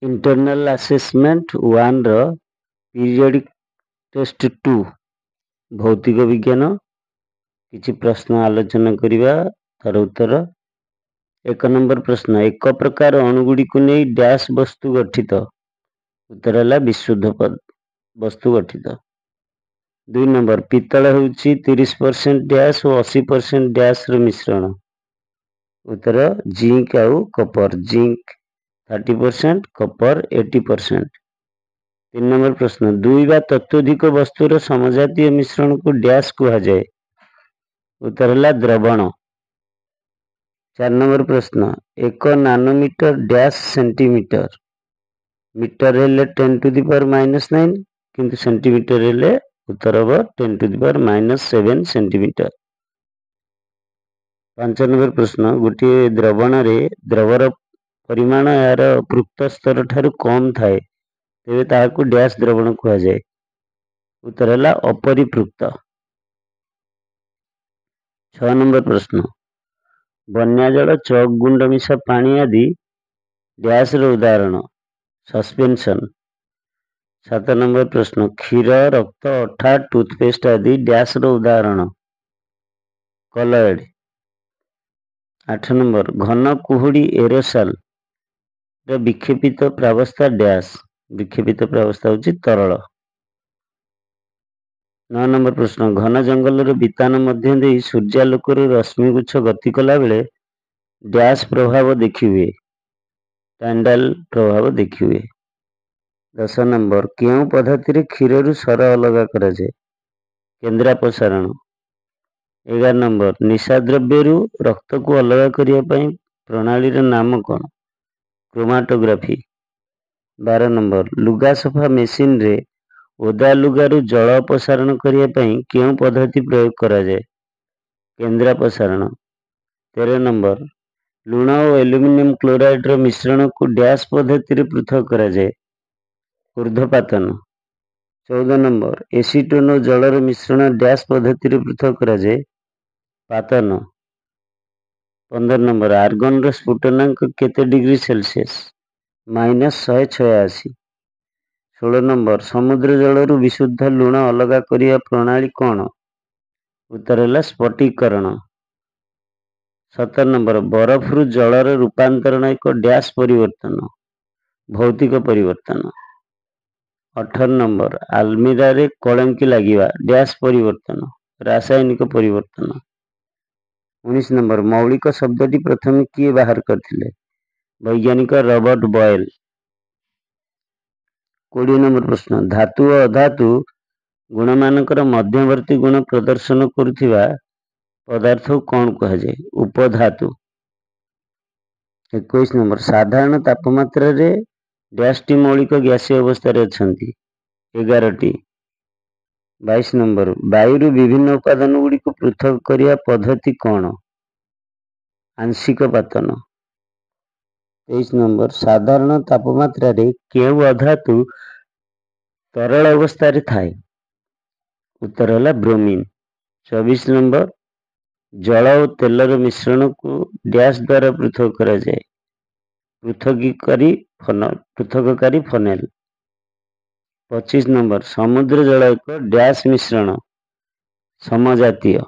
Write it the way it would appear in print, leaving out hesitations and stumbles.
Internal assessment 1 रो periodic test 2 भौतिक विज्ञान किछि प्रश्न आलोचना करिवा तार उत्तर। 1 नंबर प्रश्न एक प्रकार अणुगुड़ी को नहीं डैश वस्तु गठित उत्तर है विशुद्ध वस्तु गठित। 2 नंबर पितल होउछि 30% डैश और 80% डैश रो मिश्रण उत्तर जिंक आउ कपर जिंक 30% कपर 80%। 3 नंबर प्रश्न दुई बा तत्वधिक वस्तुर समजातीय मिश्रण को डैश कहा जाए उत्तर है द्रवण। 4 नंबर प्रश्न 1 नानोमीटर डैश सेंटीमीटर मीटर हेले 10 टू द पावर -9 किंतु सेंटीमीटर हेले उत्तर हम 10 to the power -7 centimetre. 5 number प्रश्न गोटे द्रवण रे द्रवर परिमाण यार पृक्ष स्तर ठारू कम थाए तेबे ताहाकू डैश द्रवण कहा जाए उत्तर है अपरिपृक्त। 6 नंबर प्रश्न बन्या जल चौक गुंड मिशा पानी आदि डैश रो उदाहरण सस्पेंशन। 7 नंबर प्रश्न क्षीर रक्त अठा टूथपेस्ट आदि डैश रो उदाहरण कलर्ड। 8 नंबर घन कुहुड़ी एरोसल विक्षेपित प्रावस्था डैश विक्षेपित प्रावस्था होची तरल। 9 नंबर प्रश्न घन जंगल वितान मध्य दे सूर्यालोक रश्मि गुच्छ गति कला बेले डैश प्रभाव देखि हुए टैंडल प्रभाव देखि हुए। 10 नंबर केउ पद्धति रे क्षीर रु सर अलग करा जाए केंद्रापसारण। 11 नंबर निशा द्रव्य रु रक्त को अलग करिया पई प्रणाली रे नाम कोन क्रोमाटोग्राफी। 12 नंबर लुगा सफा मेसिन रे ओदा लुगा रु जल अपसारण करिया पई केउ पद्धति प्रयोग करा जाए केंद्रापसारण। 13 नंबर लुण और एल्युमिनियम क्लोराइड रो मिश्रण को डैश पद्धति रे पृथक करा जाए ऊर्ध्वपातन। 14 नंबर एसीटोन और जल मिश्रण डैश पद्धति रे पृथक करा जाए पातन। 15 नंबर आर्गन रो स्फुटनांक केते डिग्री सेल्सियस -186। 16 नंबर समुद्र जल विशुद्ध लुण अलग करिया प्रणाली कौन उत्तर है स्फटिकरण। 17 नंबर बरफ रु जलर रूपांतरण एक डैश परिवर्तन भौतिक परिवर्तन। 18 नंबर आलमीरा रे कलंकी लागिवा डैश परिवर्तन रासायनिक परिवर्तन। 19 नंबर मौलिक शब्दटी प्रथम किए बाहर करथिले वैज्ञानिक रॉबर्ट बॉयल। 20 नंबर प्रश्न धातु और अधातु गुण मानकर मध्यवर्ती गुण प्रदर्शन करुथिबा पदार्थ कौन कहा जाए उपधातु। 21 नंबर साधारण तापमात्रा रे डैश टी मौलिक गैसीय अवस्था रे अछंती 11 टी। 22 नंबर वायु विभिन्न उपादान गुड़ी को पृथक करिया पद्धति कौन आंशिक पातन। 23 नंबर साधारण तापमात्रा रे केउ अधातु तरल अवस्था रे थाए उत्तर है ब्रोमीन। 24 नंबर जल और तेलर मिश्रण को डैश द्वारा पृथक करा जाए पृथककारी फनेल। 25 नंबर समुद्र जल एक डैश मिश्रण समजातीय